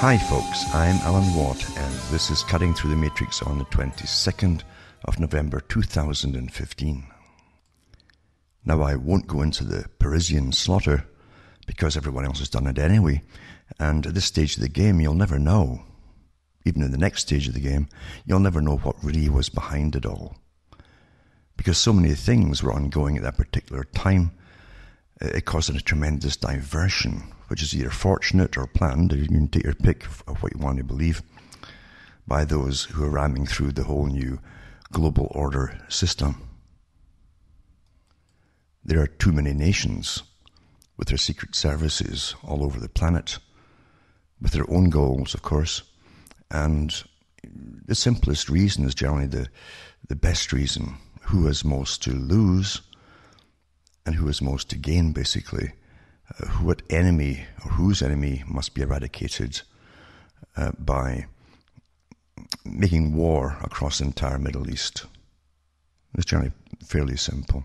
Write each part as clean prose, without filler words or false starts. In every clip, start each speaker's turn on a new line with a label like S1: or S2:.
S1: Hi folks, I'm Alan Watt and this is Cutting Through the Matrix on the 22nd of November 2015. Now I won't go into the Parisian slaughter because everyone else has done it anyway, and at this stage of the game you'll never know. Even in the next stage of the game, you'll never know what really was behind it all. Because so many things were ongoing at that particular time, it caused a tremendous diversion, which is either fortunate or planned, you can take your pick of what you want to believe, by those who are ramming through the whole new global order system. There are too many nations with their secret services all over the planet, with their own goals, of course, and the simplest reason is generally the best reason. Who has most to lose and who has most to gain, basically. What enemy or whose enemy must be eradicated by making war across the entire Middle East. It's generally fairly simple.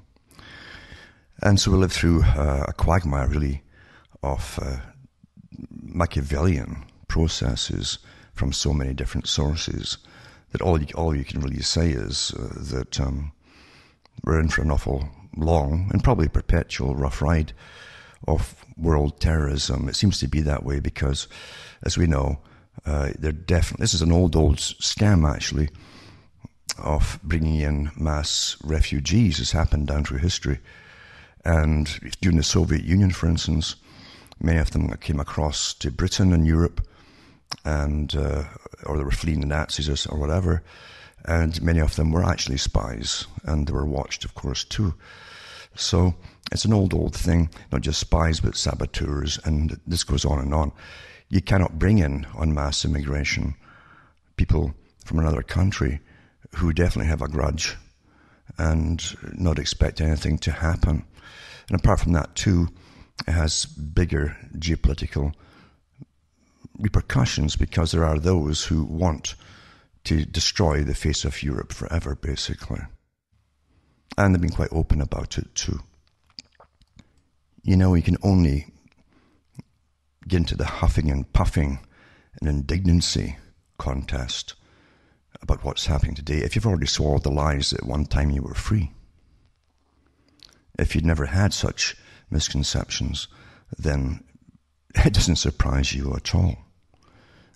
S1: And so we live through a quagmire, really, of Machiavellian processes from so many different sources that all you can really say is that we're in for an awful long and probably perpetual rough ride of world terrorism. It seems to be that way because, as we know, this is an old scam actually of bringing in mass refugees. Has happened down through history, and during the Soviet Union, for instance, many of them came across to Britain and Europe, and or they were fleeing the Nazis or whatever, and many of them were actually spies, and they were watched, of course, too. So it's an old thing, not just spies, but saboteurs, and this goes on and on. You cannot bring in, on mass immigration, people from another country who definitely have a grudge and not expect anything to happen. And apart from that, too, it has bigger geopolitical repercussions because there are those who want to destroy the face of Europe forever, basically. And they've been quite open about it too. You know, you can only get into the huffing and puffing and indignancy contest about what's happening today if you've already swallowed the lies that at one time you were free. If you'd never had such misconceptions, then it doesn't surprise you at all,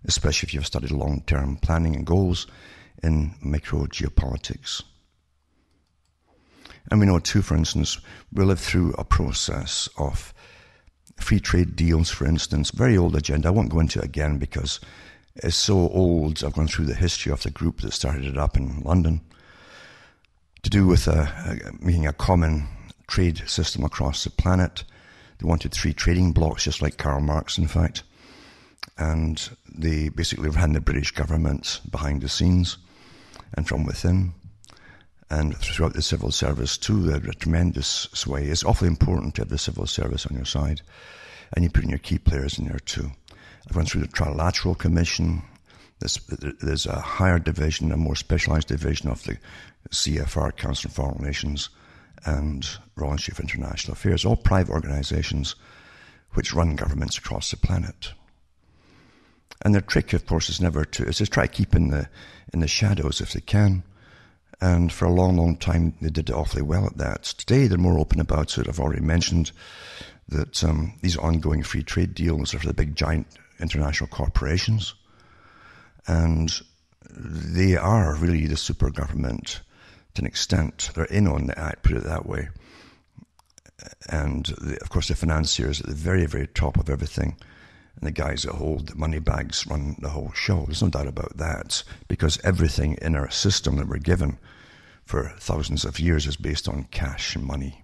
S1: especially if you've studied long-term planning and goals in micro-geopolitics. And we know too, for instance, we live through a process of free trade deals, for instance, very old agenda. I won't go into it again because it's so old. I've gone through the history of the group that started it up in London to do with making a common trade system across the planet. They wanted 3 trading blocks, just like Karl Marx, in fact. And they basically ran the British government behind the scenes and from within. And throughout the civil service too, they had a tremendous sway. It's awfully important to have the civil service on your side. And you put in your key players in there too. I've gone through the Trilateral Commission. There's a higher division, a more specialized division of the CFR, Council of Foreign Relations, and Royal Institute for International Affairs, all private organizations which run governments across the planet. And their trick, of course, is to try to keep in the shadows if they can. And for a long time, they did awfully well at that. Today, they're more open about it. I've already mentioned that these ongoing free trade deals are for the big, giant international corporations. And they are really the super government to an extent. They're in on the act, put it that way. And, of course, the financiers at the very, very top of everything. And the guys that hold the money bags run the whole show. There's no doubt about that, because everything in our system that we're given for thousands of years is based on cash and money.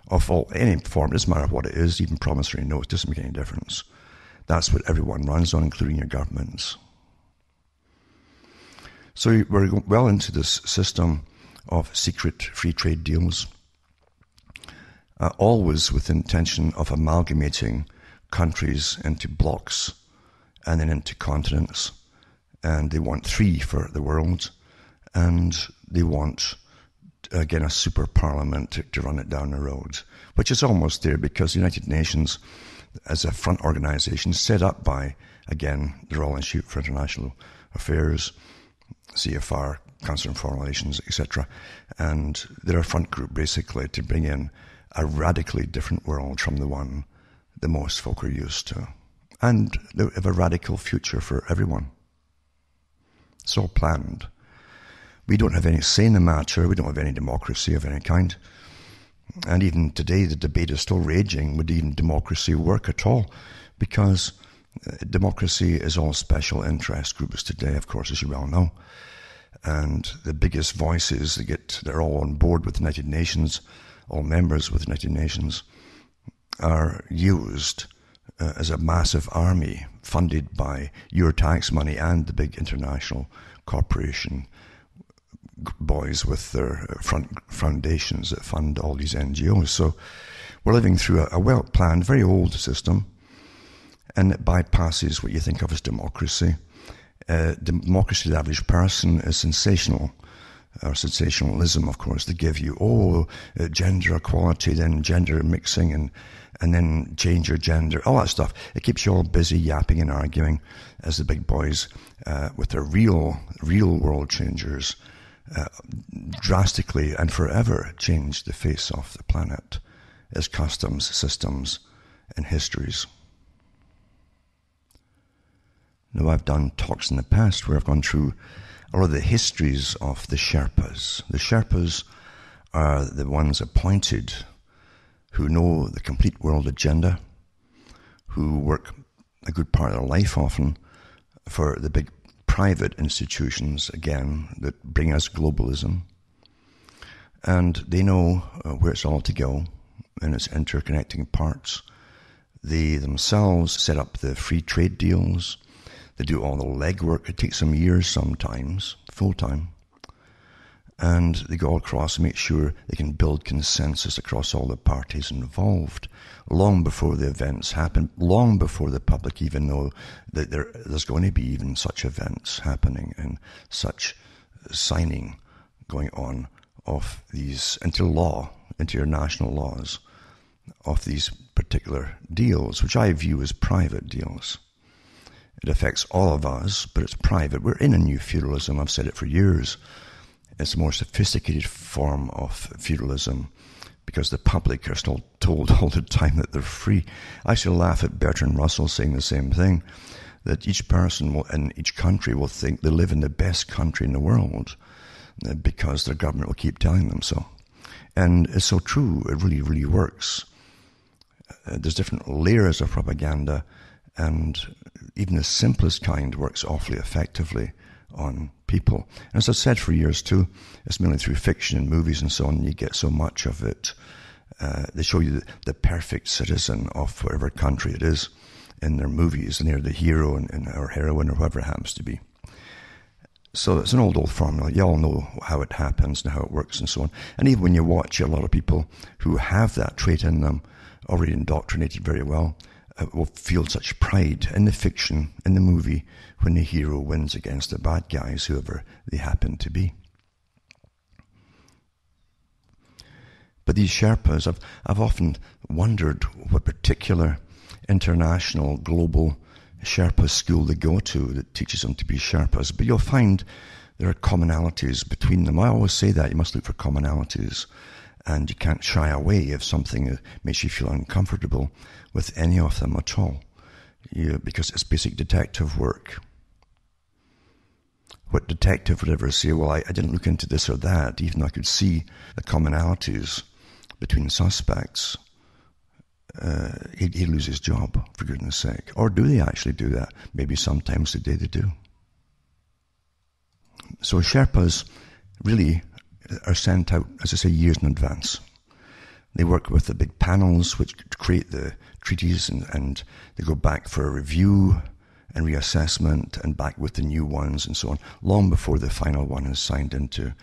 S1: Of any form, it doesn't matter what it is, even promissory notes, doesn't make any difference. That's what everyone runs on, including your governments. So we're well into this system of secret free trade deals, always with the intention of amalgamating countries into blocks and then into continents. And they want 3 for the world, and they want, again, a super parliament to run it down the road, which is almost there because the United Nations, as a front organization set up by, again, the Royal Institute for International Affairs, CFR, Council on Foreign Relations, etc. And they're a front group basically to bring in a radically different world from the one that most folk are used to. And they have a radical future for everyone. It's all planned. We don't have any say in the matter. We don't have any democracy of any kind. And even today, the debate is still raging. Would even democracy work at all? Because democracy is all special interest groups today, of course, as you well know. And the biggest voices they're all on board with the United Nations, all members with the United Nations, are used as a massive army funded by your tax money and the big international corporation boys with their foundations that fund all these NGOs. So we're living through a well-planned, very old system, and it bypasses what you think of as democracy. Democracy to the average person is sensational, or sensationalism, of course. They give you, gender equality, then gender mixing, and then change your gender, all that stuff. It keeps you all busy yapping and arguing as the big boys with their real world changers drastically and forever change the face of the planet as customs, systems, and histories. Now, I've done talks in the past where I've gone through a lot of the histories of the Sherpas. The Sherpas are the ones appointed who know the complete world agenda, who work a good part of their life often for the big private institutions, again, that bring us globalism. And they know where it's all to go in its interconnecting parts. They themselves set up the free trade deals. They do all the legwork. It takes them years sometimes, full-time. And they go all across and make sure they can build consensus across all the parties involved long before the events happen, long before the public even know that there's going to be even such events happening and such signing going on of these into your national laws, of these particular deals, which I view as private deals. It affects all of us, but it's private. We're in a new feudalism. I've said it for years. It's a more sophisticated form of feudalism because the public are still told all the time that they're free. I still laugh at Bertrand Russell saying the same thing, that each person in each country will think they live in the best country in the world because their government will keep telling them so. And it's so true. It really, really works. There's different layers of propaganda, and even the simplest kind works awfully effectively on people. And as I've said for years too, it's mainly through fiction and movies and so on, you get so much of it. They show you the perfect citizen of whatever country it is in their movies, and they're the hero or heroine or whoever it happens to be. So it's an old formula. You all know how it happens and how it works and so on. And even when you watch a lot of people who have that trait in them, already indoctrinated very well, will feel such pride in the fiction, in the movie, when the hero wins against the bad guys, whoever they happen to be. But these Sherpas, I've often wondered what particular international, global Sherpa school they go to that teaches them to be Sherpas. But you'll find there are commonalities between them. I always say that, you must look for commonalities. And you can't shy away if something makes you feel uncomfortable with any of them at all, because it's basic detective work. What detective would ever say, well, I didn't look into this or that, even though I could see the commonalities between suspects? He'd lose his job, for goodness sake. Or do they actually do that? Maybe sometimes today they do. So Sherpas really are sent out, as I say, years in advance. They work with the big panels which create the treaties, and they go back for a review and reassessment and back with the new ones and so on, long before the final one is signed into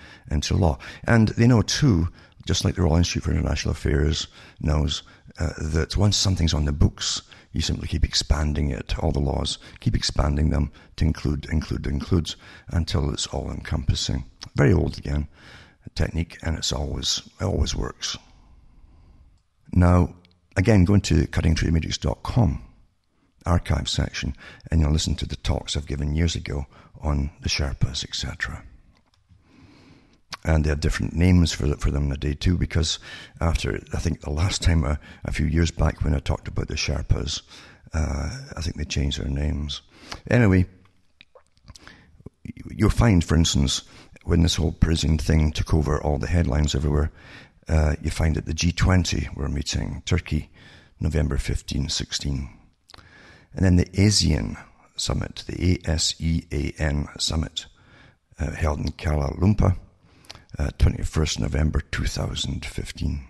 S1: law. And they know too, just like the Royal Institute for International Affairs knows, that once something's on the books, you simply keep expanding it, all the laws, keep expanding them to includes, until it's all-encompassing. Very old again, technique, and it always works. Now, again, go into cuttingthroughthematrix.com archive section, and you'll listen to the talks I've given years ago on the Sherpas, etc. And they have different names for them today too, because after, I think the last time, a few years back when I talked about the Sherpas, I think they changed their names. Anyway, you'll find, for instance, when this whole prison thing took over all the headlines everywhere, you find that the G20 were meeting, Turkey, November 15, 16. And then the ASEAN Summit, the ASEAN Summit, held in Kuala Lumpur, 21st November 2015.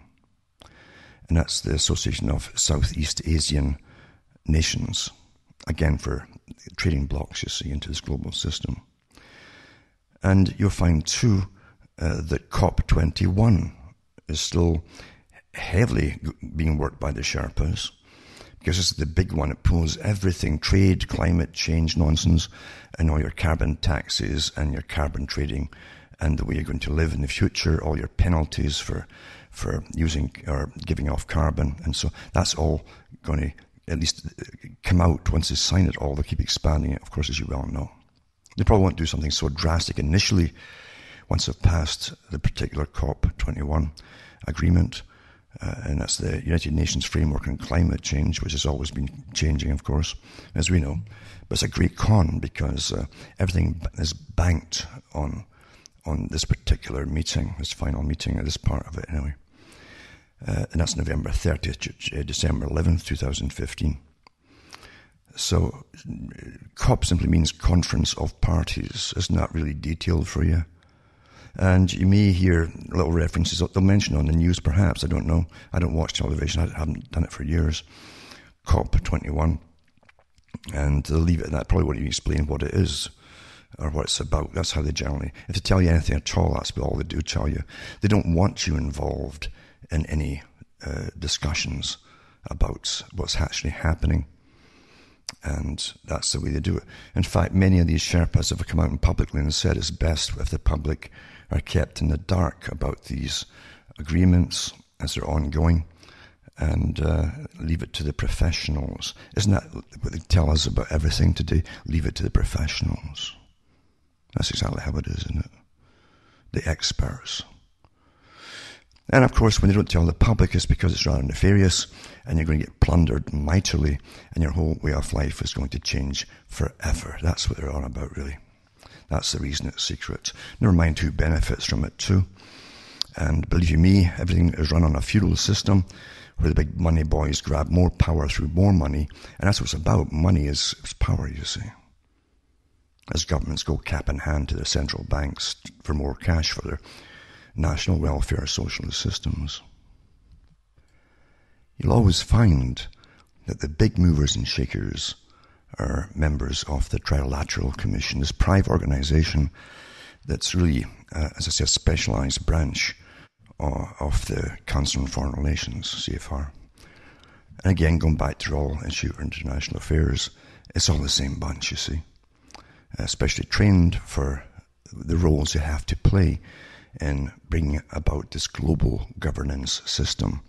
S1: And that's the Association of Southeast Asian Nations, again for trading blocks, you see, into this global system. And you'll find too that COP21 is still heavily being worked by the Sherpas, because this is the big one. It pulls everything, trade, climate change nonsense, and all your carbon taxes and your carbon trading and the way you're going to live in the future, all your penalties for using or giving off carbon. And so that's all going to at least come out once they sign it all. They'll keep expanding it, of course, as you well know. They probably won't do something so drastic initially once they've passed the particular COP21 agreement. And that's the United Nations Framework on Climate Change, which has always been changing, of course, as we know. But it's a great con because everything is banked on this particular meeting, this final meeting, this part of it anyway. And that's November 30th, December 11th, 2015. So COP simply means Conference of Parties. Isn't that really detailed for you? And you may hear little references, they'll mention on the news perhaps, I don't know. I don't watch television, I haven't done it for years. COP21. And they'll leave it at that, probably won't even explain what it is or what it's about. That's how they generally, if they tell you anything at all, that's all they do tell you. They don't want you involved in any discussions about what's actually happening. And that's the way they do it. In fact, many of these Sherpas have come out publicly and said it's best if the public are kept in the dark about these agreements as they're ongoing, and leave it to the professionals. Isn't that what they tell us about everything today? Leave it to the professionals. That's exactly how it is, isn't it? The experts. And of course, when they don't tell the public, it's because it's rather nefarious, and you're going to get plundered mightily, and your whole way of life is going to change forever. That's what they're on about, really. That's the reason it's secret. Never mind who benefits from it too. And believe you me, everything is run on a feudal system where the big money boys grab more power through more money. And that's what it's about. Money is power, you see. As governments go cap in hand to the central banks for more cash for their national welfare socialist systems. You'll always find that the big movers and shakers are members of the Trilateral Commission, this private organization that's really, as I say, a specialized branch of the Council on Foreign Relations, CFR. And again, going back to Royal Institute for International Affairs, it's all the same bunch, you see. Especially trained for the roles they have to play in bringing about this global governance system.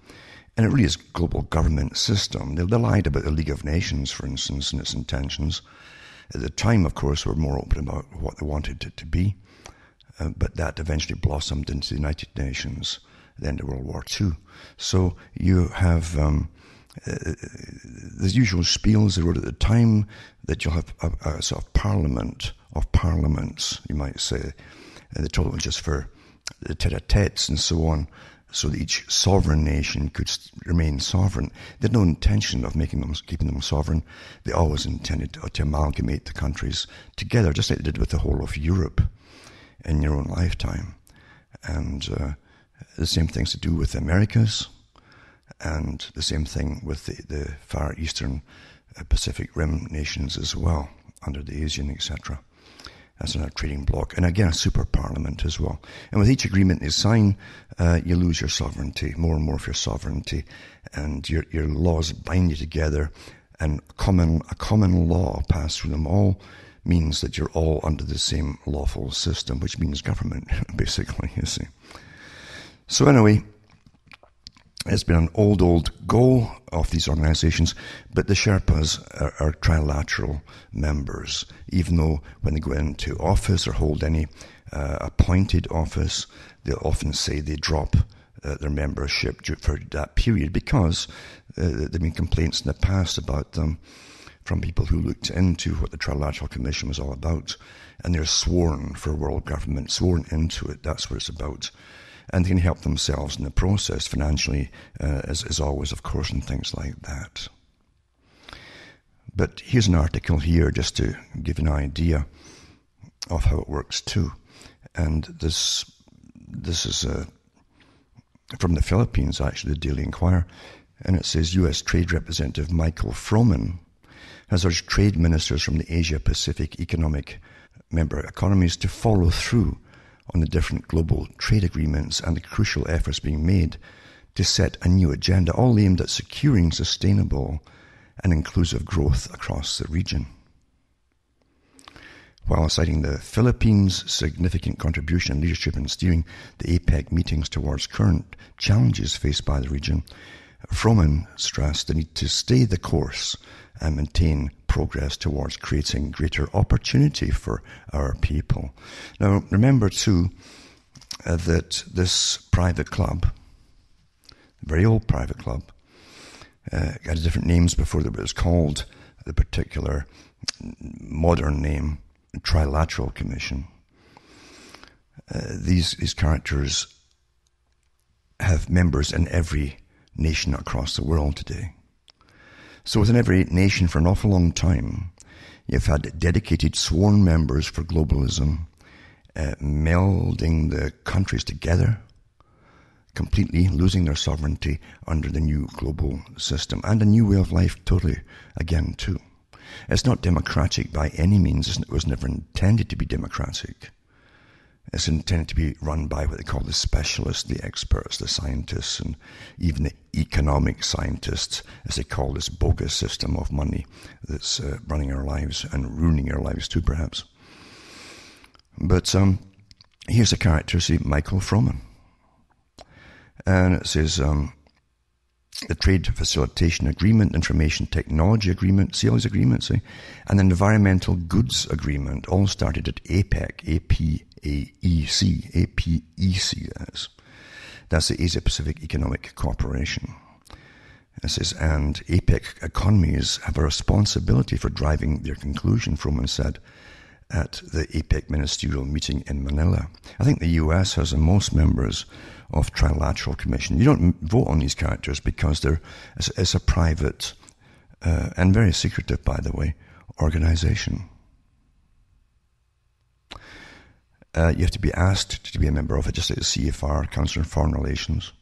S1: And it really is a global government system. They lied about the League of Nations, for instance, and its intentions. At the time, of course, were more open about what they wanted it to be. But that eventually blossomed into the United Nations at the end of World War II. So you have the usual spiels they wrote at the time, that you'll have a sort of parliament of parliaments, you might say. The total just for the tete-a-tetes and so on, so that each sovereign nation could remain sovereign. They had no intention of keeping them sovereign. They always intended to amalgamate the countries together, just like they did with the whole of Europe in your own lifetime. And the same things to do with the Americas, and the same thing with the Far Eastern Pacific Rim nations as well, under the ASEAN, etc. That's another trading bloc. And again, a super parliament as well. And with each agreement they sign, you lose your sovereignty, more and more of your sovereignty, and your laws bind you together. And a common law passed through them all means that you're all under the same lawful system, which means government, basically, you see. So anyway, It's been an old goal of these organizations, but the Sherpas are trilateral members, even though when they go into office or hold any appointed office, they'll often say they drop their membership for that period because there have been complaints in the past about them from people who looked into what the Trilateral Commission was all about, and they're sworn for world government, sworn into it. That's what it's about. And they can help themselves in the process financially, as always, of course, and things like that. But here's an article here just to give an idea of how it works too. And this is from the Philippines, actually, the Daily Inquirer, and it says U.S. Trade Representative Michael Froman has urged trade ministers from the Asia-Pacific Economic member economies to follow through on the different global trade agreements and the crucial efforts being made to set a new agenda, all aimed at securing sustainable and inclusive growth across the region. While citing the Philippines' significant contribution and leadership in steering the APEC meetings towards current challenges faced by the region, Froman stressed the need to stay the course and maintain progress towards creating greater opportunity for our people. Now, remember too that this private club, very old private club, had different names before it was called the particular modern name, Trilateral Commission. These characters have members in every nation across the world today. So within every nation for an awful long time, you've had dedicated sworn members for globalism, melding the countries together, completely losing their sovereignty under the new global system, and a new way of life totally again too. It's not democratic by any means. It was never intended to be democratic. It's intended to be run by what they call the specialists, the experts, the scientists, and even the economic scientists, as they call this bogus system of money that's running our lives and ruining our lives too, perhaps. But here's a character, see, Michael Froman. And it says, the Trade Facilitation Agreement, Information Technology Agreement, Sales Agreement, see, and the Environmental Goods Agreement all started at APEC, APEC, that is. That's the Asia-Pacific Economic Cooperation. It says, and APEC economies have a responsibility for driving their conclusion, Froman said at the APEC ministerial meeting in Manila. I think the US has the most members of Trilateral Commission. You don't vote on these characters because it's a private and very secretive, by the way, organization. You have to be asked to be a member of it, just like the CFR, Council on Foreign Relations.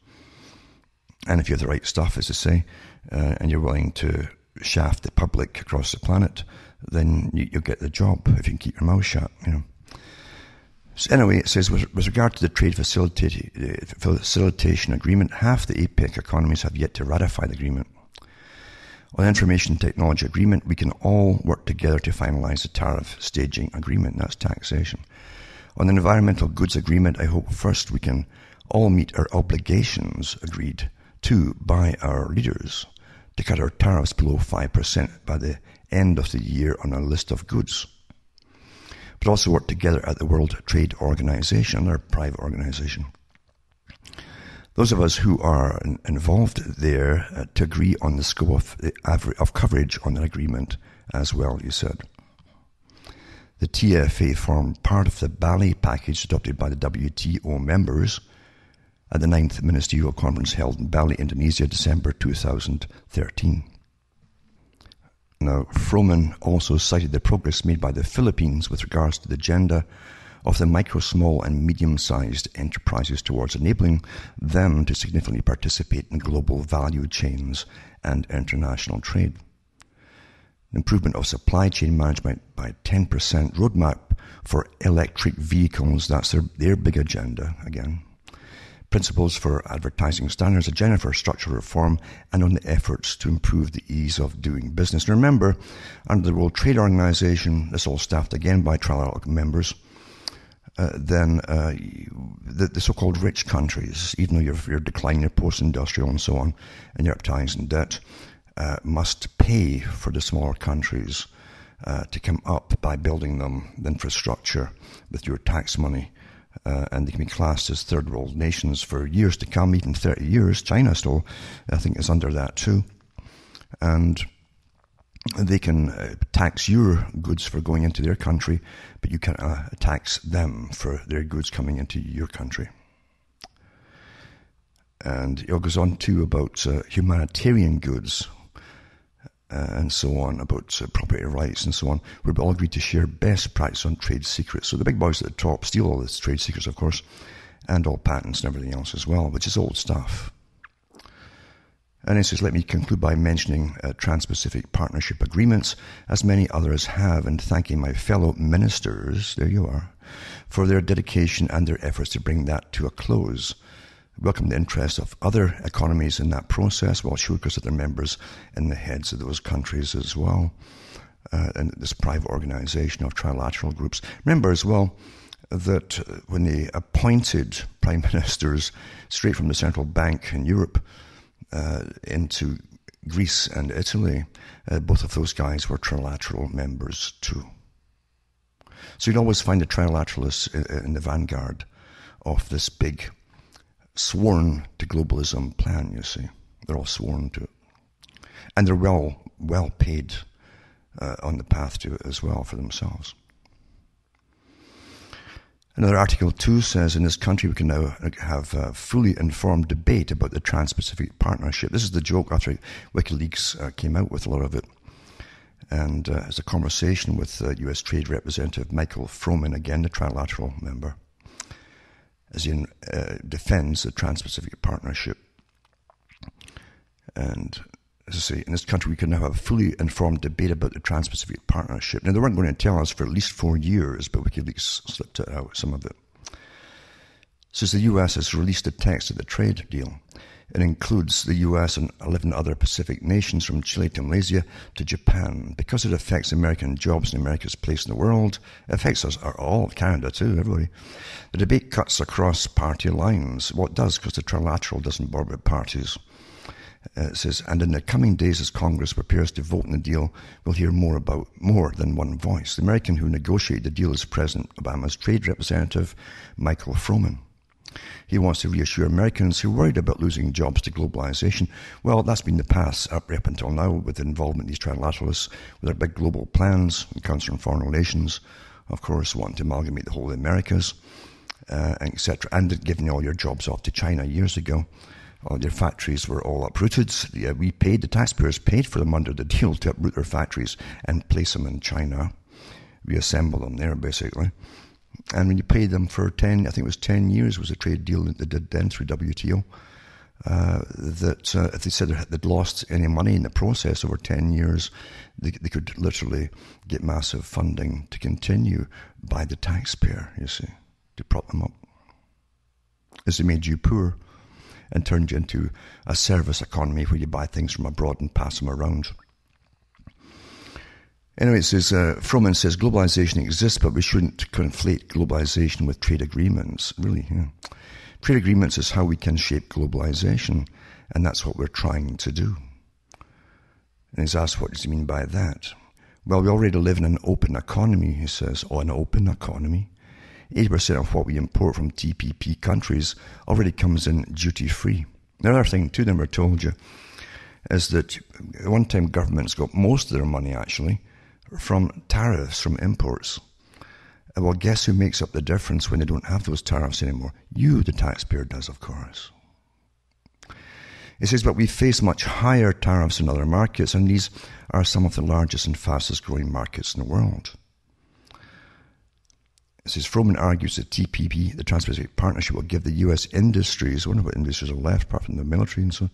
S1: And if you have the right stuff, as they say, and you're willing to shaft the public across the planet, then you'll get the job if you can keep your mouth shut, you know. So anyway, it says, with regard to the Trade Facilitation Agreement, half the APEC economies have yet to ratify the agreement. On the Information Technology Agreement, we can all work together to finalize the tariff staging agreement, that's taxation. On the Environmental Goods Agreement, I hope first we can all meet our obligations agreed to by our leaders to cut our tariffs below 5% by the end of the year on a list of goods, but also work together at the World Trade Organization, our private organization. Those of us who are involved there to agree on the scope of coverage on that agreement as well, he said. The TFA formed part of the Bali package adopted by the WTO members at the 9th Ministerial Conference held in Bali, Indonesia, December 2013. Now, Froman also cited the progress made by the Philippines with regards to the agenda of the micro, small and medium-sized enterprises towards enabling them to significantly participate in global value chains and international trade. Improvement of supply chain management by 10%, roadmap for electric vehicles, that's their big agenda again. Principles for advertising standards, agenda for structural reform, and on the efforts to improve the ease of doing business. And remember, under the World Trade Organization, this all staffed again by trilateral members, then the so-called rich countries, even though you're declining, you're post-industrial and so on, and you're uptizing debt, must pay for the smaller countries to come up by building them the infrastructure with your tax money. And they can be classed as third world nations for years to come, even 30 years. China still, I think, is under that too. And they can tax your goods for going into their country, but you can't tax them for their goods coming into your country. And it goes on too about humanitarian goods and so on, about property rights and so on, where we all agreed to share best practice on trade secrets. So the big boys at the top steal all these trade secrets, of course, and all patents and everything else as well, which is old stuff. And it says, let me conclude by mentioning Trans-Pacific Partnership Agreements, as many others have, and thanking my fellow ministers, there you are, for their dedication and their efforts to bring that to a close. Welcome the interest of other economies in that process, while sure because of their members and the heads of those countries as well, and this private organization of trilateral groups. Remember as well that when they appointed prime ministers straight from the central bank in Europe into Greece and Italy, both of those guys were trilateral members too. So you'd always find the trilateralists in the vanguard of this big sworn to globalism plan, you see. They're all sworn to it. And they're well paid on the path to it as well for themselves. Another Article 2 says, in this country we can now have a fully informed debate about the Trans-Pacific Partnership. This is the joke after WikiLeaks came out with a lot of it. And it's a conversation with US Trade Representative Michael Froman, again the trilateral member, as he defends the Trans-Pacific Partnership. And as I say, in this country we can now have a fully informed debate about the Trans-Pacific Partnership. Now, they weren't going to tell us for at least 4 years, but WikiLeaks slipped it out, some of it. Says the US has released the text of the trade deal. It includes the US and 11 other Pacific nations from Chile to Malaysia to Japan. Because it affects American jobs and America's place in the world, it affects us all, Canada too, everybody. The debate cuts across party lines. Well, it does, because the trilateral doesn't bother with parties. It says, and in the coming days as Congress prepares to vote on the deal, we'll hear more about more than one voice. The American who negotiated the deal is President Obama's trade representative, Michael Froman. He wants to reassure Americans who are worried about losing jobs to globalization. Well, that's been the past up until now with involvement in these trilateralists with their big global plans and concern foreign relations, of course, wanting to amalgamate the whole of the Americas, etc., and giving all your jobs off to China years ago. All their factories were all uprooted. We paid, the taxpayers paid for them under the deal to uproot their factories and place them in China, reassemble them there, basically. And when you paid them for 10, I think it was 10 years was a trade deal that they did then through WTO, if they said they'd lost any money in the process over 10 years, they could literally get massive funding to continue by the taxpayer, you see, to prop them up. As they made you poor and turned you into a service economy where you buy things from abroad and pass them around. Anyway, it says, Froman says, globalization exists, but we shouldn't conflate globalization with trade agreements. Really, yeah. Trade agreements is how we can shape globalization, and that's what we're trying to do. And he's asked, what does he mean by that? Well, we already live in an open economy, he says. Oh, an open economy? 80% of what we import from TPP countries already comes in duty-free. The other thing, too, never told you, is that at one time governments got most of their money, actually, from tariffs, from imports. Well, guess who makes up the difference when they don't have those tariffs anymore? You, the taxpayer, does, of course. It says, but we face much higher tariffs in other markets, and these are some of the largest and fastest growing markets in the world. It says, Froman argues that TPP, the Trans-Pacific Partnership, will give the US industries, I wonder what industries are left apart from the military and so on,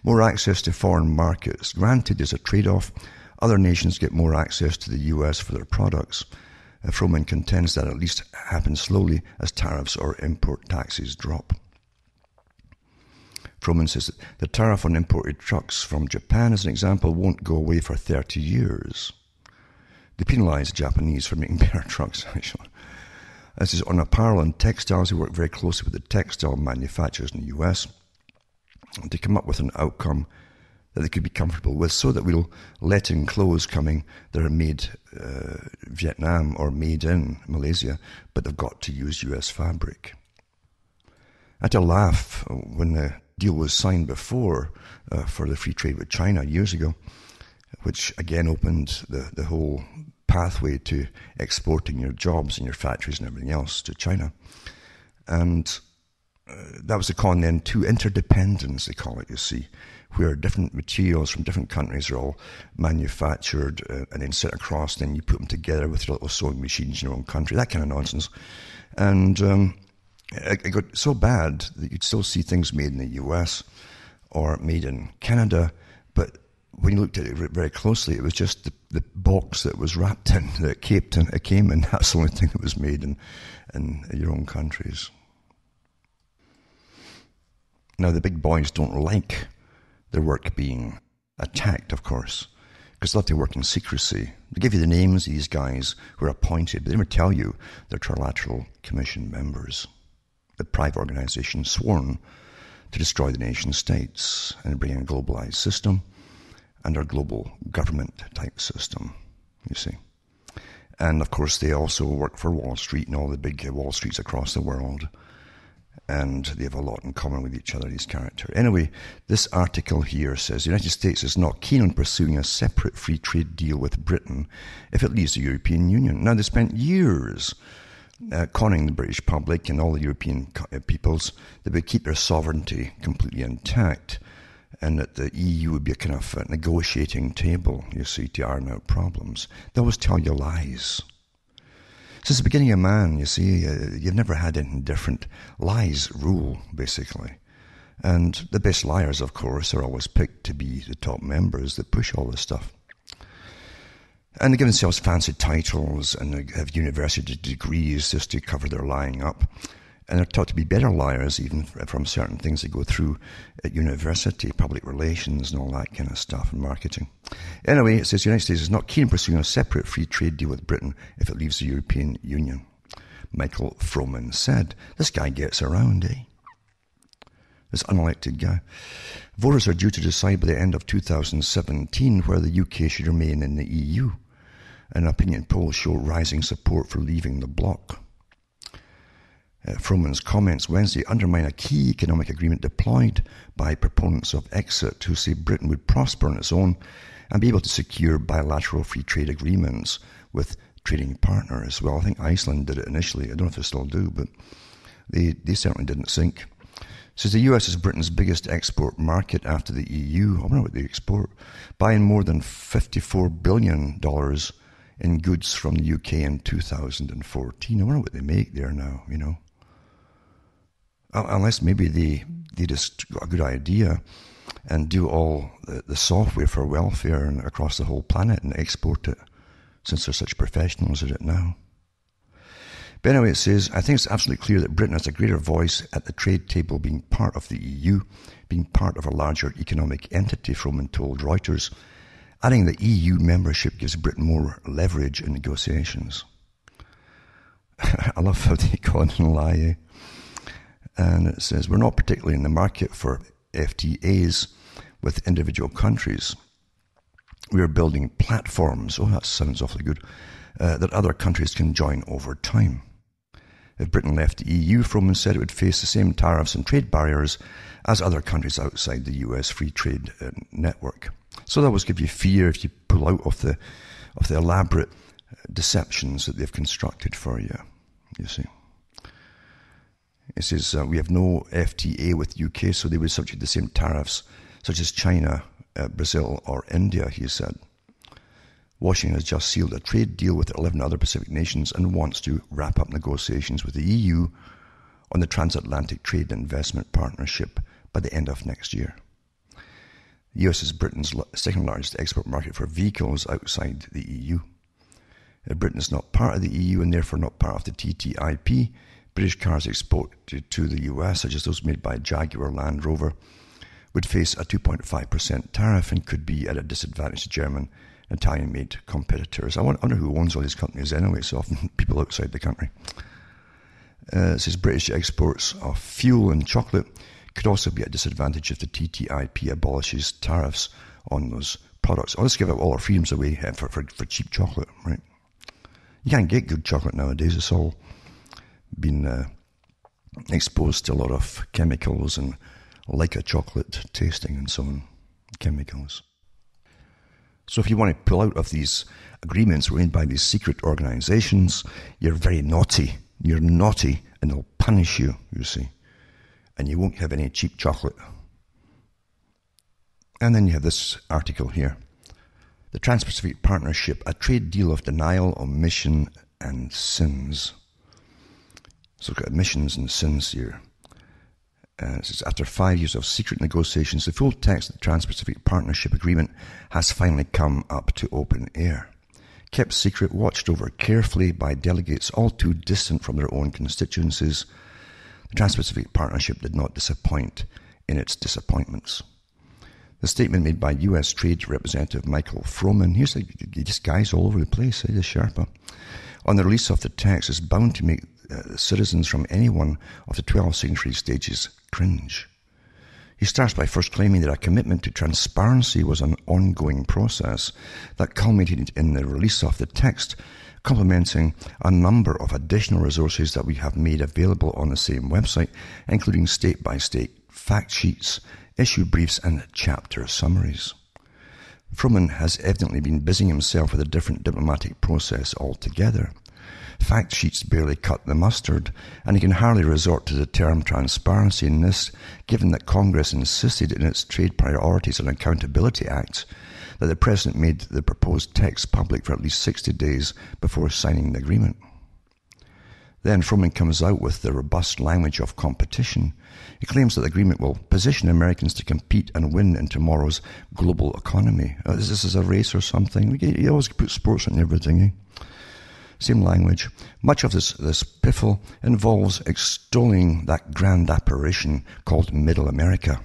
S1: more access to foreign markets. Granted, there's a trade-off. Other nations get more access to the US for their products. Froman contends that at least happens slowly as tariffs or import taxes drop. Froman says that the tariff on imported trucks from Japan, as an example, won't go away for 30 years. They penalize Japanese for making better trucks, actually. This is on apparel and textiles. We work very closely with the textile manufacturers in the US to come up with an outcome that they could be comfortable with, so that we'll let in clothes coming that are made Vietnam or made in Malaysia, but they've got to use US fabric. I had to laugh when the deal was signed before for the free trade with China years ago, which again opened the whole pathway to exporting your jobs and your factories and everything else to China. And that was the con then to interdependence, they call it, you see, where different materials from different countries are all manufactured and then sent across, then you put them together with your little sewing machines in your own country, that kind of nonsense. And it got so bad that you'd still see things made in the US or made in Canada, but when you looked at it very closely, it was just the box that was wrapped in, that it came in, that's the only thing that was made in your own countries. Now, the big boys don't like their work being attacked, of course, because they love to work in secrecy. They give you the names of these guys who are appointed, but they never tell you they're Trilateral Commission members, the private organization sworn to destroy the nation states and bring in a globalized system and our global government type system, you see. And of course, they also work for Wall Street and all the big Wall Streets across the world. And they have a lot in common with each other, these characters. Anyway, this article here says the United States is not keen on pursuing a separate free trade deal with Britain if it leaves the European Union. Now, they spent years conning the British public and all the European peoples that would keep their sovereignty completely intact, and that the EU would be a kind of negotiating table, you see, to iron out problems. They always tell you lies. Since the beginning of man, you see, you've never had anything different. Lies rule, basically. And the best liars, of course, are always picked to be the top members that push all this stuff. And they give themselves fancy titles and they have university degrees just to cover their lying up. And they're taught to be better liars even from certain things they go through at university, public relations and all that kind of stuff, and marketing. Anyway, it says the United States is not keen on pursuing a separate free trade deal with Britain if it leaves the European Union. Michael Froman said. This guy gets around, eh? This unelected guy. Voters are due to decide by the end of 2017 whether the UK should remain in the EU. An opinion poll show rising support for leaving the bloc. Froman's comments Wednesday undermine a key economic agreement deployed by proponents of exit who say Britain would prosper on its own and be able to secure bilateral free trade agreements with trading partners. Well, I think Iceland did it initially. I don't know if they still do, but they certainly didn't sink. It says the US is Britain's biggest export market after the EU. I wonder what they export. Buying more than $54 billion in goods from the UK in 2014. I wonder what they make there now, you know. Unless maybe they just got a good idea and do all the software for welfare and across the whole planet and export it, since they're such professionals at it now. But anyway, it says, I think it's absolutely clear that Britain has a greater voice at the trade table being part of the EU, being part of a larger economic entity, Froman told Reuters, adding that EU membership gives Britain more leverage in negotiations. I love how they call it and lie, eh? And it says, we're not particularly in the market for FTAs with individual countries. We are building platforms, that sounds awfully good, that other countries can join over time. If Britain left the EU, Froman said it would face the same tariffs and trade barriers as other countries outside the US free trade network. So that always give you fear if you pull out of the elaborate deceptions that they've constructed for you, you see. It says, we have no FTA with the UK, so they would subject to the same tariffs, such as China, Brazil, or India, he said. Washington has just sealed a trade deal with 11 other Pacific nations and wants to wrap up negotiations with the EU on the Transatlantic Trade and Investment Partnership by the end of next year. The US is Britain's second largest export market for vehicles outside the EU. Britain is not part of the EU and therefore not part of the TTIP. British cars exported to the US, such as those made by Jaguar Land Rover, would face a 2.5% tariff and could be at a disadvantage to German and Italian-made competitors. I wonder who owns all these companies anyway, so often people outside the country. It says British exports of fuel and chocolate could also be at a disadvantage if the TTIP abolishes tariffs on those products. Let's give all our freedoms away for cheap chocolate, right? You can't get good chocolate nowadays. It's all been exposed to a lot of chemicals and like a chocolate tasting and so on, chemicals. So if you want to pull out of these agreements made by these secret organizations, you're very naughty. You're naughty and they'll punish you, you see. And you won't have any cheap chocolate. And then you have this article here. The Trans-Pacific Partnership, a trade deal of denial, omission, and sins. So we've got omissions and sins here. It says, after 5 years of secret negotiations, the full text of the Trans-Pacific Partnership Agreement has finally come up to open air. Kept secret, watched over carefully by delegates all too distant from their own constituencies, the Trans-Pacific Partnership did not disappoint in its disappointments. The statement made by U.S. Trade Representative Michael Froman, here's just guys all over the place, the Sherpa, on the release of the text is bound to make citizens from any one of the 12 signatory stages cringe. He starts by first claiming that a commitment to transparency was an ongoing process that culminated in the release of the text, complementing a number of additional resources that we have made available on the same website, including state-by-state fact sheets, issue briefs, and chapter summaries. Froman has evidently been busying himself with a different diplomatic process altogether. Fact sheets barely cut the mustard, and he can hardly resort to the term transparency in this, given that Congress insisted in its Trade Priorities and Accountability Act that the President made the proposed text public for at least 60 days before signing the agreement. Then Froman comes out with the robust language of competition. He claims that the agreement will position Americans to compete and win in tomorrow's global economy. This is a race or something. You always put sports on everything, eh? Same language. Much of this piffle involves extolling that grand apparition called Middle America,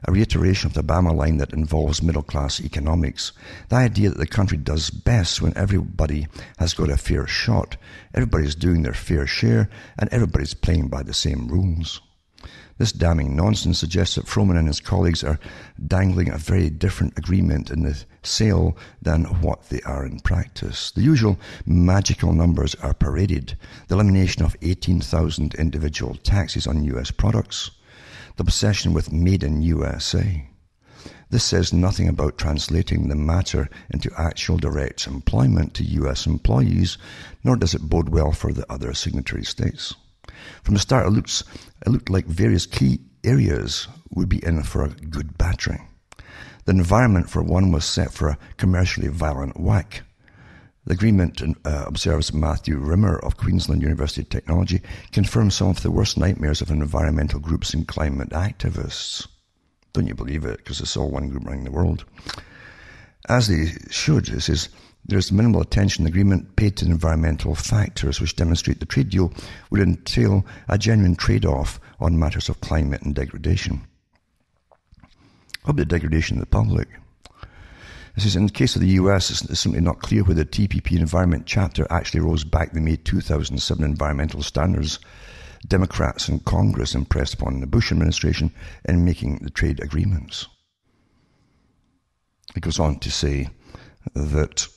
S1: a reiteration of the Obama line that involves middle-class economics, the idea that the country does best when everybody has got a fair shot, everybody's doing their fair share, and everybody's playing by the same rules. This damning nonsense suggests that Froman and his colleagues are dangling a very different agreement in the sail than what they are in practice. The usual magical numbers are paraded: the elimination of 18,000 individual taxes on U.S. products, the obsession with Made in USA. This says nothing about translating the matter into actual direct employment to U.S. employees, nor does it bode well for the other signatory states. From the start, it looked like various key areas would be in for a good battering. The environment, for one, was set for a commercially violent whack. The agreement, observes Matthew Rimmer of Queensland University of Technology, confirms some of the worst nightmares of environmental groups and climate activists. Don't you believe it? Because it's all one group running the world. As they should, it says, there's minimal attention in the agreement paid to environmental factors which demonstrate the trade deal would entail a genuine trade-off on matters of climate and degradation. What about the degradation of the public? It says, in the case of the US, it's simply not clear whether the TPP Environment Chapter actually rolls back the May 2007 environmental standards Democrats in Congress impressed upon the Bush administration in making the trade agreements. It goes on to say that,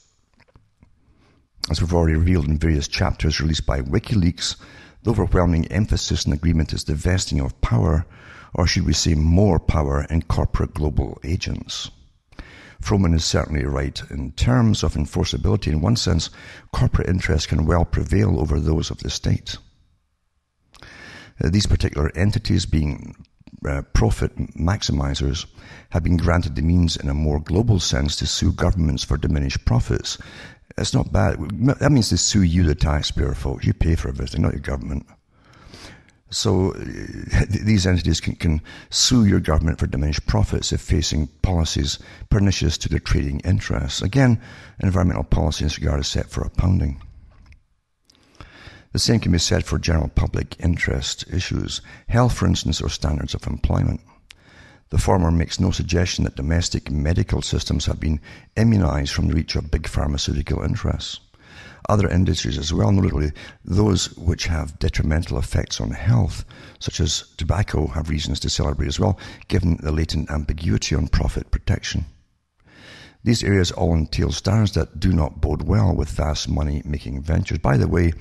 S1: as we've already revealed in various chapters released by WikiLeaks, the overwhelming emphasis in the agreement is the vesting of power, or should we say more power, in corporate global agents. Froman is certainly right. In terms of enforceability, in one sense, corporate interests can well prevail over those of the state. These particular entities, being profit maximizers, have been granted the means in a more global sense to sue governments for diminished profits. It's not bad. That means they sue you, the taxpayer, folks. You pay for everything, not your government. So these entities can sue your government for diminished profits if facing policies pernicious to their trading interests. Again, environmental policy in this regard is set for a pounding. The same can be said for general public interest issues, health, for instance, or standards of employment. The former makes no suggestion that domestic medical systems have been immunized from the reach of big pharmaceutical interests. Other industries as well, notably those which have detrimental effects on health, such as tobacco, have reasons to celebrate as well, given the latent ambiguity on profit protection. These areas all entail standards that do not bode well with vast money-making ventures. By the way,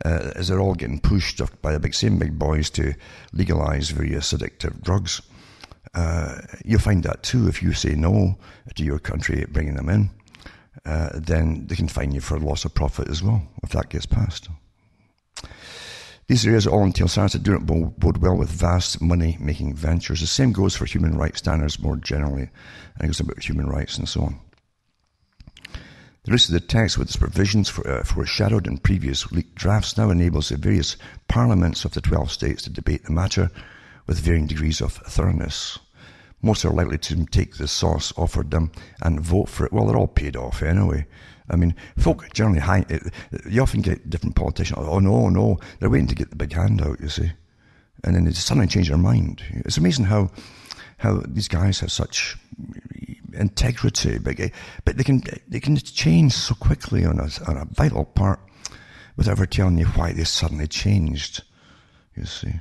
S1: as they're all getting pushed by the same big boys to legalize various addictive drugs, you'll find that too. If you say no to your country bringing them in, then they can fine you for loss of profit as well, if that gets passed. These areas all entail standards that do not bode well with vast money-making ventures. The same goes for human rights standards more generally, and it goes about human rights and so on. The rest of the text, with its provisions foreshadowed in previous leaked drafts, now enables the various parliaments of the 12 states to debate the matter with varying degrees of thoroughness. Most are likely to take the sauce offered them and vote for it. Well, they're all paid off anyway. I mean, folk generally you often get different politicians, oh no, they're waiting to get the big handout, you see. And then they suddenly change their mind. It's amazing how these guys have such integrity, but they can change so quickly on a vital part without ever telling you why they suddenly changed, you see.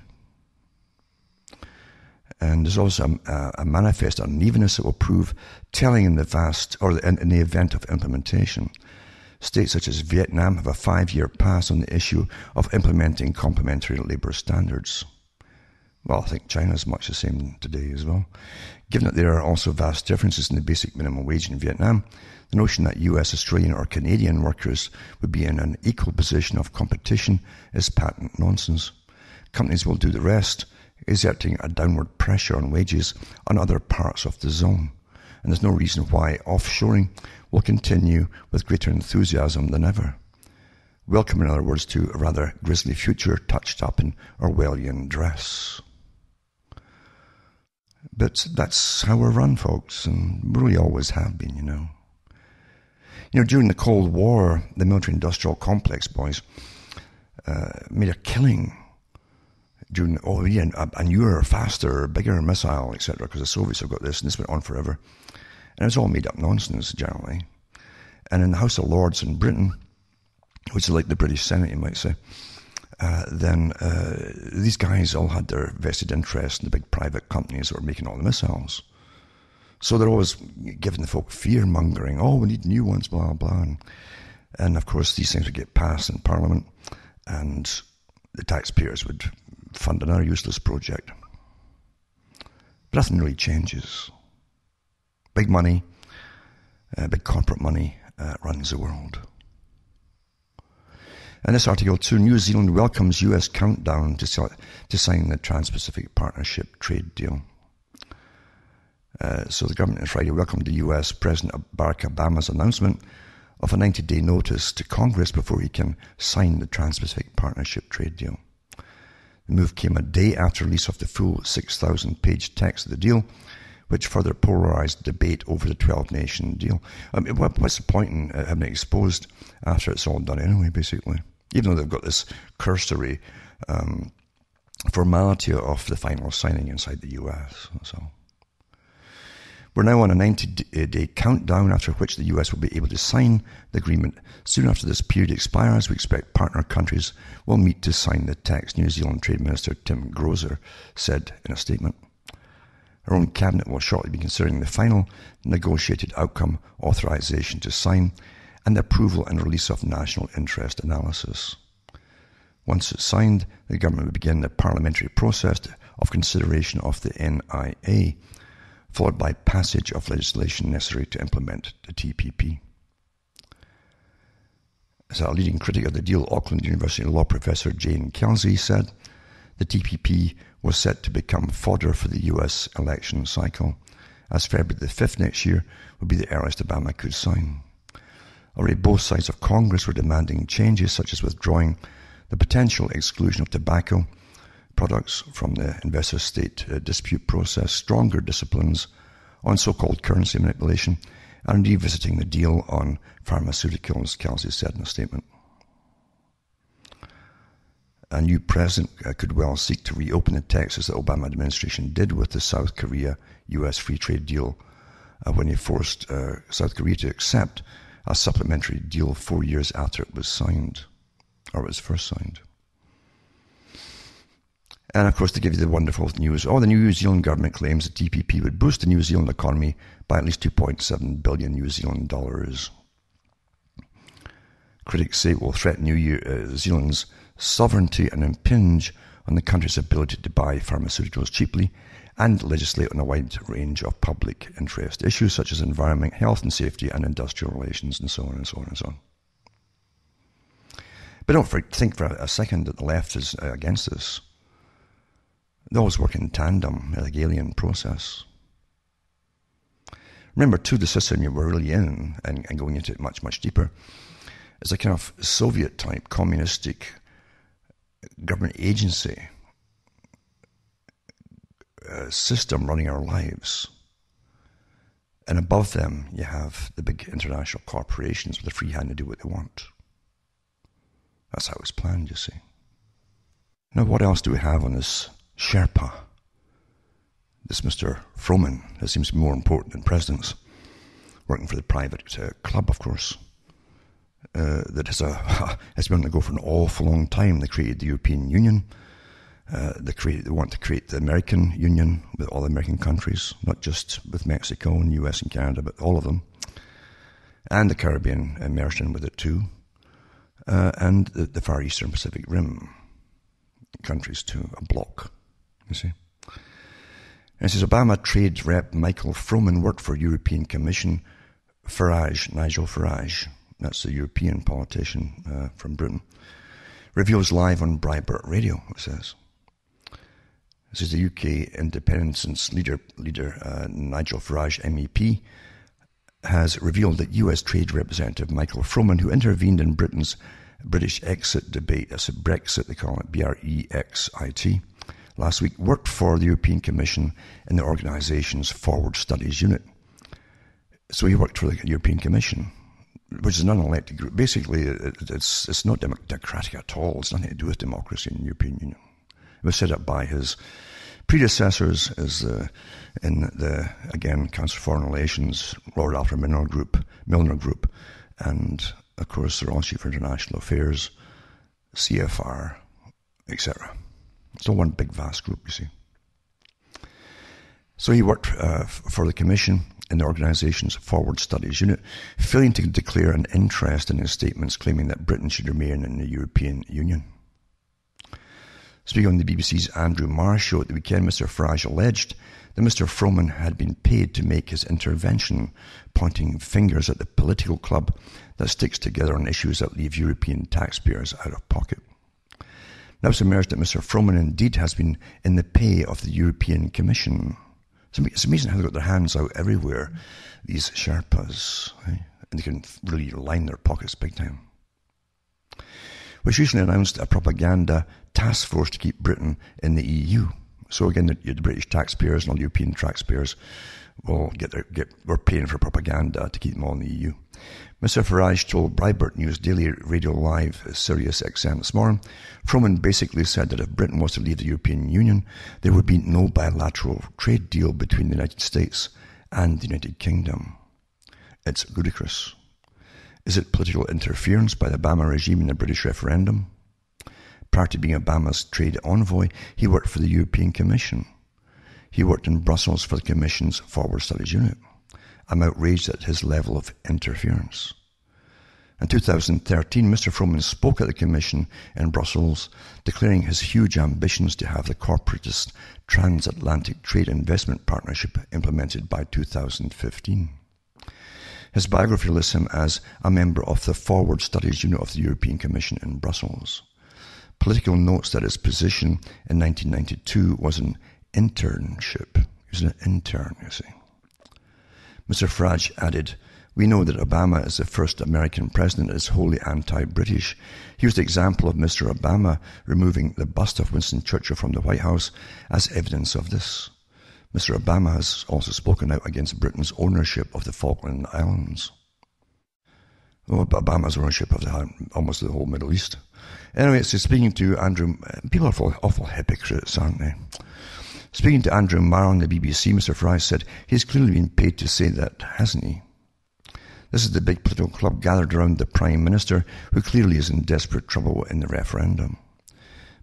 S1: And there's also a manifest unevenness that will prove telling in the event of implementation. States such as Vietnam have a 5-year pass on the issue of implementing complementary labour standards. Well, I think China's much the same today as well. Given that there are also vast differences in the basic minimum wage in Vietnam, the notion that US, Australian or Canadian workers would be in an equal position of competition is patent nonsense. Companies will do the rest, exerting a downward pressure on wages on other parts of the zone. And there's no reason why offshoring will continue with greater enthusiasm than ever. Welcome, in other words, to a rather grisly future touched up in Orwellian dress. But that's how we're run, folks, and we really always have been, you know. During the Cold War, the military-industrial complex boys made a killing during, a newer, faster, bigger missile, etc., because the Soviets have got this, and this went on forever. And it was all made-up nonsense, generally. And in the House of Lords in Britain, which is like the British Senate, you might say, then these guys all had their vested interest in the big private companies that were making all the missiles. So they're always giving the folk fear-mongering, oh, we need new ones, blah, blah. And of course, these things would get passed in Parliament, and the taxpayers would fund another useless project. But nothing really changes. Big money, big corporate money runs the world. In this article too, New Zealand welcomes US countdown to sign the Trans-Pacific Partnership trade deal. So the government on Friday welcomed the US President Barack Obama's announcement of a 90-day notice to Congress before he can sign the Trans-Pacific Partnership trade deal. The move came a day after release of the full 6,000-page text of the deal, which further polarized debate over the 12-nation deal. I mean, what's the point in having it exposed after it's all done anyway, basically? Even though they've got this cursory formality of the final signing inside the US. So we're now on a 90-day countdown, after which the US will be able to sign the agreement. Soon after this period expires, we expect partner countries will meet to sign the text, New Zealand Trade Minister Tim Grozer said in a statement. Our own cabinet will shortly be considering the final negotiated outcome authorization to sign and the approval and release of national interest analysis. Once it's signed, the government will begin the parliamentary process of consideration of the NIA, followed by passage of legislation necessary to implement the TPP. As a leading critic of the deal, Auckland University law professor Jane Kelsey said, the TPP was set to become fodder for the US election cycle, as February the 5th next year would be the earliest Obama could sign. Already both sides of Congress were demanding changes, such as withdrawing the potential exclusion of tobacco products from the investor-state dispute process, stronger disciplines on so-called currency manipulation, and revisiting the deal on pharmaceuticals, Kelsey said in a statement. A new president could well seek to reopen the text as the Obama administration did with the South Korea-US free trade deal when he forced South Korea to accept a supplementary deal 4 years after it was signed, or it was first signed. And of course, to give you the wonderful news, the New Zealand government claims the TPP would boost the New Zealand economy by at least 2.7 billion New Zealand dollars. Critics say it will threaten New Zealand's sovereignty and impinge on the country's ability to buy pharmaceuticals cheaply and legislate on a wide range of public interest issues such as environment, health and safety, and industrial relations, and so on and so on and so on. But don't think for a second that the left is against this. They always work in tandem, a Hegelian process. Remember, too, the system you were really in, and going into it much, much deeper, is a kind of Soviet-type, communistic government agency system running our lives. And above them, you have the big international corporations with a free hand to do what they want. That's how it's planned, you see. Now, what else do we have on this Sherpa? This Mr. Froman, that seems to be more important than presidents, working for the private club, of course, that has been on the go for an awful long time. They created the European Union. They want to create the American Union with all the American countries, not just with Mexico and US and Canada, but all of them. And the Caribbean merged in with it too. And the Far Eastern Pacific Rim countries too, a bloc, you see. And it says Obama trade rep Michael Froman worked for European Commission Nigel Farage, that's the European politician from Britain, reveals live on Breitbart Radio, it says. This is the UK independence leader Nigel Farage MEP has revealed that US Trade Representative Michael Froman, who intervened in British exit debate, that's a Brexit, they call it, Brexit, last week, worked for the European Commission in the organisation's Forward Studies Unit. So he worked for the European Commission, which is an unelected group. Basically, it's not democratic at all. It's nothing to do with democracy in the European Union. It was set up by his predecessors in the, again, Council for Foreign Relations, Lord Alfred Milner Group, and, of course, the Royal Chief for International Affairs, CFR, etc. It's all one big, vast group, you see. So he worked for the Commission in the organisation's Forward Studies Unit, failing to declare an interest in his statements claiming that Britain should remain in the European Union. Speaking on the BBC's Andrew Marr show at the weekend, Mr. Farage alleged that Mr. Froman had been paid to make his intervention, pointing fingers at the political club that sticks together on issues that leave European taxpayers out of pocket. Now it's emerged that Mr. Froman indeed has been in the pay of the European Commission. It's amazing how they got their hands out everywhere, these Sherpas, and they can really line their pockets big time. Which recently announced a propaganda task force to keep Britain in the EU. So again, the British taxpayers and all the European taxpayers will we're paying for propaganda to keep them all in the EU. Mr. Farage told Breitbart News Daily Radio Live Sirius XM this morning, Froman basically said that if Britain was to leave the European Union, there would be no bilateral trade deal between the United States and the United Kingdom. It's ludicrous. Is it political interference by the Obama regime in the British referendum? Prior to being Obama's trade envoy, he worked for the European Commission. He worked in Brussels for the Commission's Forward Studies Unit. I'm outraged at his level of interference. In 2013, Mr. Froman spoke at the Commission in Brussels, declaring his huge ambitions to have the corporatist transatlantic trade investment partnership implemented by 2015. His biography lists him as a member of the Forward Studies Unit of the European Commission in Brussels. Political notes that his position in 1992 was an internship. He was an intern, you see. Mr. Farage added, "We know that Obama is the first American president that is wholly anti-British. He was the example of Mr. Obama removing the bust of Winston Churchill from the White House as evidence of this. Mr. Obama has also spoken out against Britain's ownership of the Falkland Islands." Well, Obama's ownership of almost the whole Middle East. Anyway, so speaking to Andrew, people are awful hypocrites, aren't they? Speaking to Andrew Marr on the BBC, Mr. Farage said, he's clearly been paid to say that, hasn't he? This is the big political club gathered around the Prime Minister, who clearly is in desperate trouble in the referendum.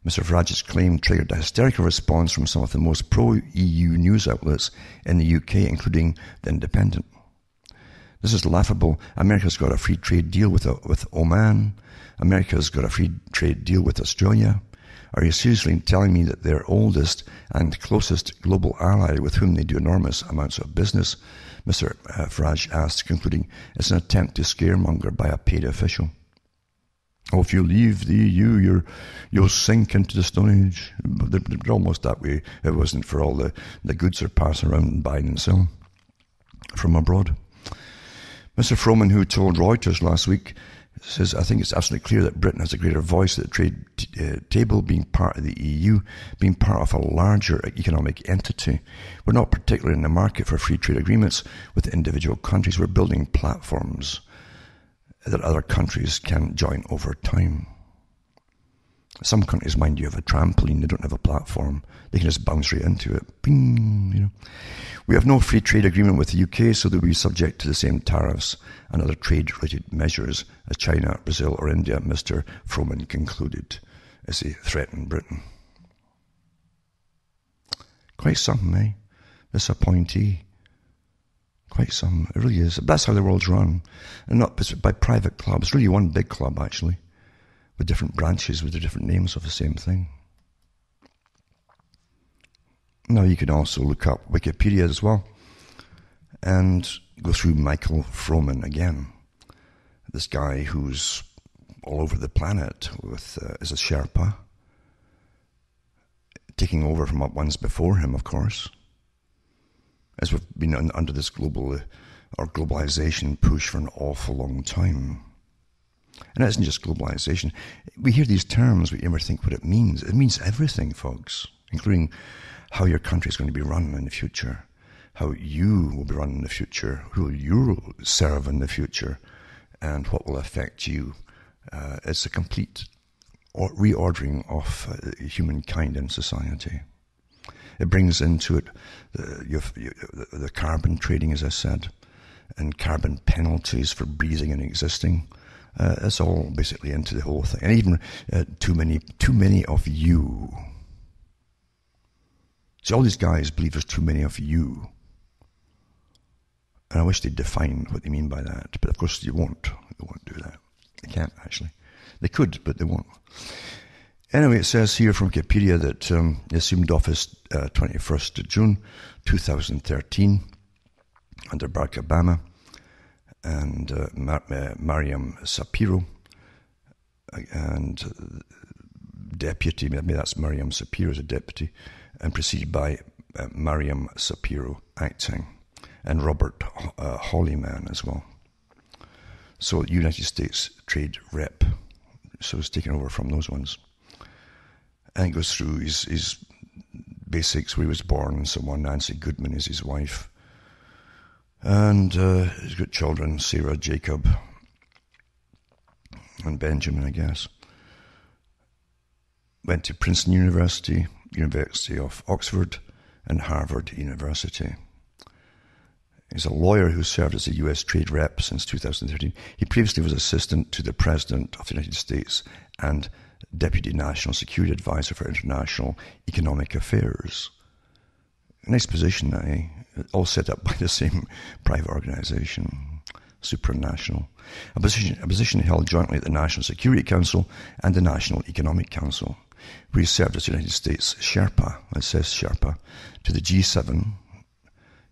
S1: Mr Farage's claim triggered a hysterical response from some of the most pro-EU news outlets in the UK, including The Independent. This is laughable. America's got a free trade deal with Oman. America's got a free trade deal with Australia. Are you seriously telling me that their oldest and closest global ally, with whom they do enormous amounts of business, Mr Farage asked, concluding, it's an attempt to scaremonger by a paid official. Oh, if you leave the EU, you'll sink into the Stone Age. They're almost that way. It wasn't for all the goods they're passing around and buying and selling from abroad. Mr Froman, who told Reuters last week, says, I think it's absolutely clear that Britain has a greater voice at the trade table, being part of the EU, being part of a larger economic entity. We're not particularly in the market for free trade agreements with individual countries. We're building platforms that other countries can join over time. Some countries, mind you, have a trampoline. They don't have a platform. They can just bounce right into it. Bing, We have no free trade agreement with the UK, so they'll be subject to the same tariffs and other trade-related measures as China, Brazil or India, Mr Froman concluded as he threatened Britain. Quite something, eh? This appointee. Quite some. It really is. But that's how the world's run. And not by private clubs. Really one big club, actually, with different branches, with the different names of the same thing. Now you can also look up Wikipedia as well and go through Michael Froman again. This guy who's all over the planet with as a Sherpa, taking over from what ones before him, of course, as we've been under this globalization push for an awful long time. And it isn't just globalization. We hear these terms, we never think what it means. It means everything, folks, including how your country is going to be run in the future, how you will be run in the future, who you will serve in the future, and what will affect you. It's a complete reordering of humankind and society. It brings into it the carbon trading, as I said, and carbon penalties for breathing and existing. It's all basically into the whole thing. And even too many of you. See, all these guys believe there's too many of you. And I wish they'd define what they mean by that. But of course they won't. They won't do that. They can't, actually. They could, but they won't. Anyway, it says here from Wikipedia that he assumed office 21st of June 2013 under Barack Obama and Mariam Sapiro and deputy, maybe that's Mariam Sapiro as a deputy, and preceded by Mariam Sapiro acting, and Robert Hollyman as well. So United States Trade Rep. So it's taken over from those ones. And it goes through his basics, where he was born and so on. Nancy Goodman is his wife. And he's got children, Sarah, Jacob, and Benjamin, I guess. Went to Princeton University, University of Oxford, and Harvard University. He's a lawyer who served as a U.S. trade rep since 2013. He previously was assistant to the President of the United States and Deputy National Security Advisor for International Economic Affairs. Nice position, eh? All set up by the same private organization, supranational. A position held jointly at the National Security Council and the National Economic Council, where he served as the United States Sherpa, it says Sherpa, to the G7.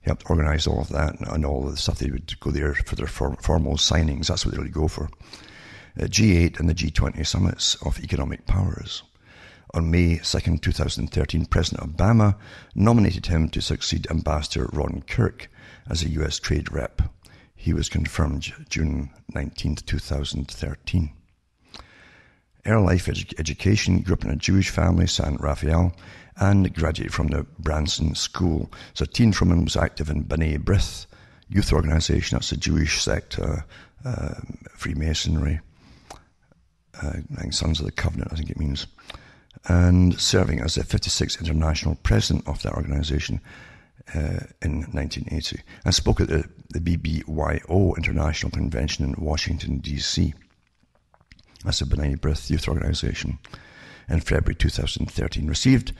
S1: He helped organize all of that and all of the stuff. They would go there for their formal signings. That's what they really go for. G8 and the G20 summits of economic powers. On May 2nd, 2013, President Obama nominated him to succeed Ambassador Ron Kirk as a U.S. trade rep. He was confirmed June 19th, 2013. Early life education, grew up in a Jewish family, San Rafael, and graduated from the Branson School. So teen Froman was active in B'nai B'rith youth organization. That's a Jewish sect, Freemasonry, and Sons of the Covenant, I think it means. And serving as the 56th international president of that organization in 1980 and spoke at the BBYO International Convention in Washington, D.C. That's a Benign Birth Youth Organization. In February 2013, received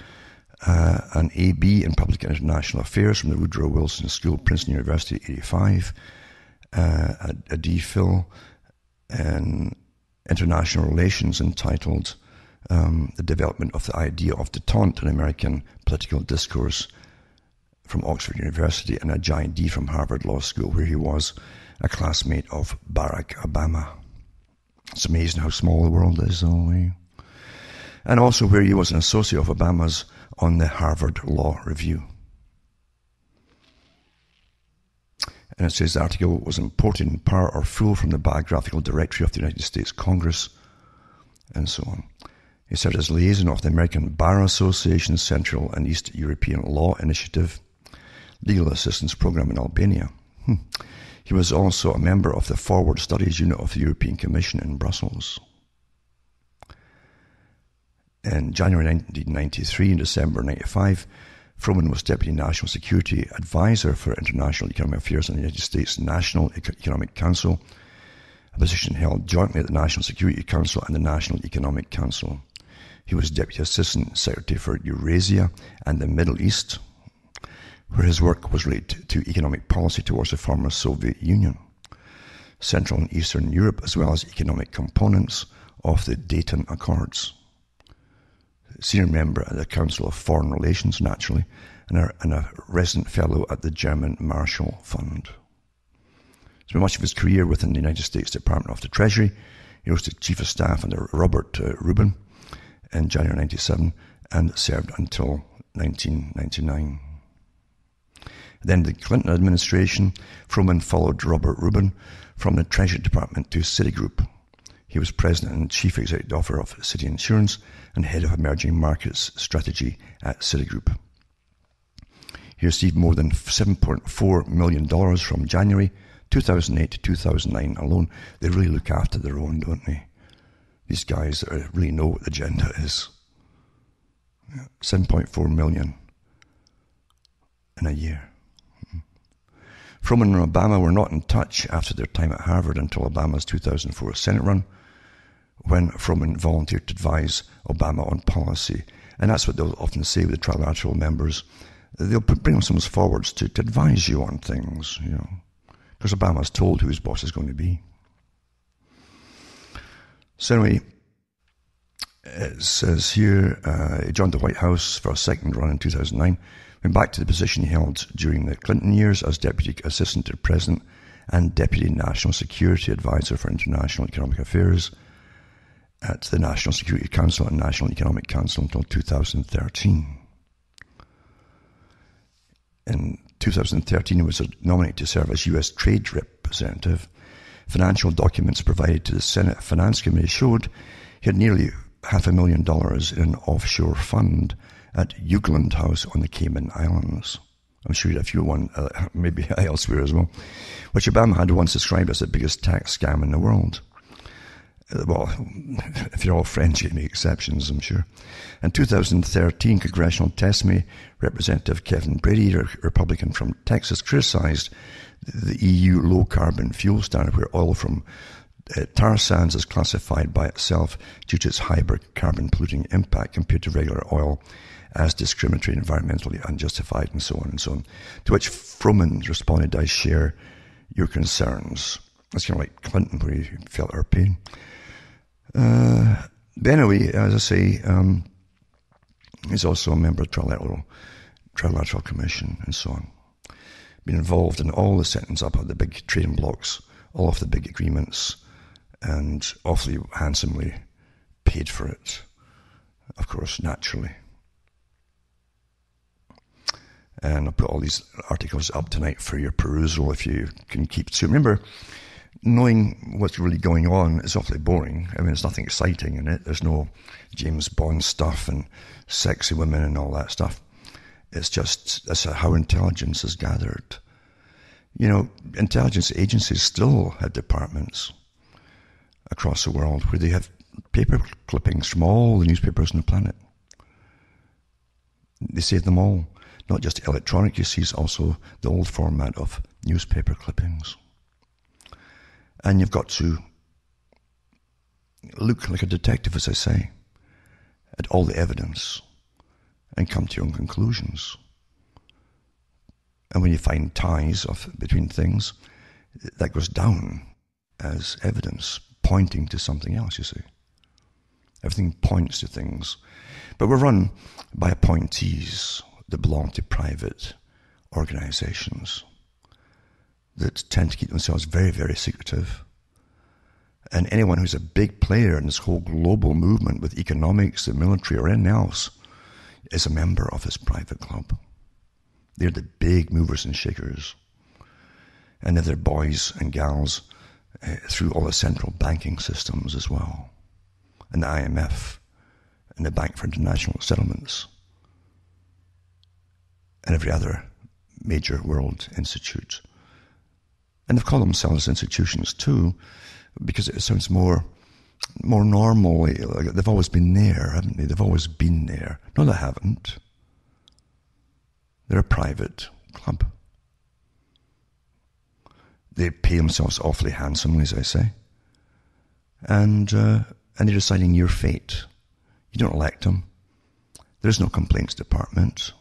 S1: an AB in Public and International Affairs from the Woodrow Wilson School, Princeton University, 85, a DPhil in International Relations entitled The Development of the Idea of Détente in American Political Discourse from Oxford University, and a JD from Harvard Law School, where he was a classmate of Barack Obama. It's amazing how small the world is, though. And also where he was an associate of Obama's on the Harvard Law Review. And it says the article was imported in part or full from the biographical directory of the United States Congress, and so on. He served as liaison of the American Bar Association's Central and East European Law Initiative Legal Assistance Program in Albania. He was also a member of the Forward Studies Unit of the European Commission in Brussels. In January 1993 and December 1995, Froman was Deputy National Security Advisor for International Economic Affairs in the United States National Economic Council, a position held jointly at the National Security Council and the National Economic Council. He was Deputy Assistant Secretary for Eurasia and the Middle East, where his work was related to economic policy towards the former Soviet Union, Central and Eastern Europe, as well as economic components of the Dayton Accords. Senior member at the Council of Foreign Relations, naturally, and a resident fellow at the German Marshall Fund. Spent much of his career within the United States Department of the Treasury. He rose to Chief of Staff under Robert Rubin in January 1997 and served until 1999. Then the Clinton administration, Froman followed Robert Rubin from the Treasury Department to Citigroup. He was President and Chief Executive Officer of Citi Insurance and Head of Emerging Markets Strategy at Citigroup. He received more than $7.4 million from January 2008 to 2009 alone. They really look after their own, don't they? These guys really know what the agenda is. $7.4 million in a year. Froman and Obama were not in touch after their time at Harvard until Obama's 2004 Senate run, when Froman volunteered to advise Obama on policy. And that's what they'll often say with the trilateral members. They'll bring themselves forwards to advise you on things, because Obama's told who his boss is going to be. So anyway, it says here, he joined the White House for a second run in 2009, went back to the position he held during the Clinton years as Deputy Assistant to the President and Deputy National Security Advisor for International Economic Affairs at the National Security Council and National Economic Council until 2013. In 2013, he was nominated to serve as U.S. Trade Representative. Financial documents provided to the Senate Finance Committee showed he had nearly $500,000 in an offshore fund at Eugland House on the Cayman Islands. I'm sure he had a few one, maybe elsewhere as well, which Obama had once described as the biggest tax scam in the world. Well, if you're all French, you make exceptions, I'm sure. In 2013, congressional testimony, Representative Kevin Brady, a Republican from Texas, criticized the EU low-carbon fuel standard, where oil from tar sands is classified by itself due to its high carbon polluting impact compared to regular oil as discriminatory, environmentally unjustified, and so on and so on. To which Froman responded, I share your concerns. That's kind of like Clinton, where he felt our pain. But anyway, as I say, he's also a member of the Trilateral Commission and so on. Been involved in all the settings up of the big trading blocks, all of the big agreements, and awfully handsomely paid for it, of course, naturally. And I'll put all these articles up tonight for your perusal if you can keep to. Remember, knowing what's really going on is awfully boring. I mean, there's nothing exciting in it. There's no James Bond stuff and sexy women and all that stuff. It's just that's how intelligence is gathered. Intelligence agencies still have departments across the world where they have paper clippings from all the newspapers on the planet. They save them all. Not just electronic, you see, it's also the old format of newspaper clippings. And you've got to look like a detective, as I say, at all the evidence and come to your own conclusions. And when you find ties between things, that goes down as evidence pointing to something else, you see. Everything points to things. But we're run by appointees that belong to private organizations that tend to keep themselves very, very secretive. And anyone who's a big player in this whole global movement with economics, the military, or anything else is a member of this private club. They're the big movers and shakers. And they're boys and gals through all the central banking systems as well. And the IMF and the Bank for International Settlements and every other major world institute. And they've called themselves institutions too, because it sounds more normal. Like they've always been there, haven't they? They've always been there. No, they haven't. They're a private club. They pay themselves awfully handsomely, as I say. And they're deciding your fate. You don't elect them. There's no complaints department.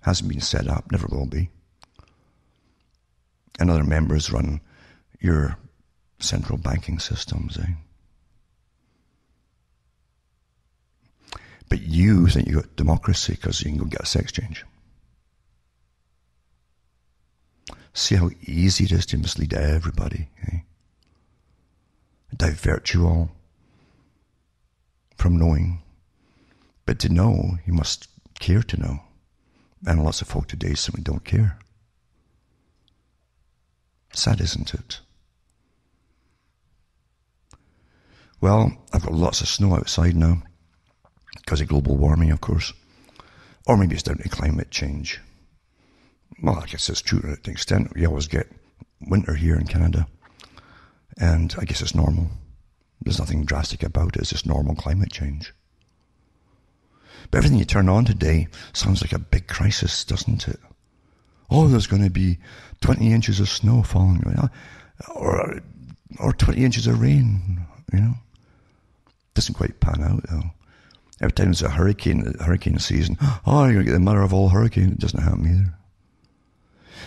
S1: Hasn't been set up, never will be. And other members run your central banking systems, But you think you got democracy because you can go get a sex change. See how easy it is to mislead everybody, Divert you all from knowing. But to know, you must care to know. And lots of folk today simply don't care. Sad, isn't it? Well, I've got lots of snow outside now because of global warming, of course. Or maybe it's down to climate change. Well, I guess it's true to an extent. We always get winter here in Canada. And I guess it's normal. There's nothing drastic about it. It's just normal climate change. But everything you turn on today sounds like a big crisis, doesn't it? Oh, there's going to be 20 inches of snow falling. Or 20 inches of rain, Doesn't quite pan out, though. Every time there's a hurricane season, you're going to get the mother of all hurricanes. It doesn't happen either.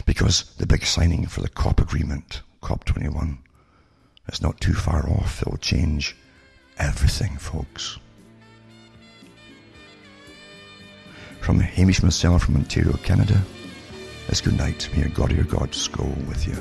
S1: Because the big signing for the COP agreement, COP21, is not too far off. It will change everything, folks. From Hamish myself from Ontario, Canada, it's good night. May your God or your gods go with you.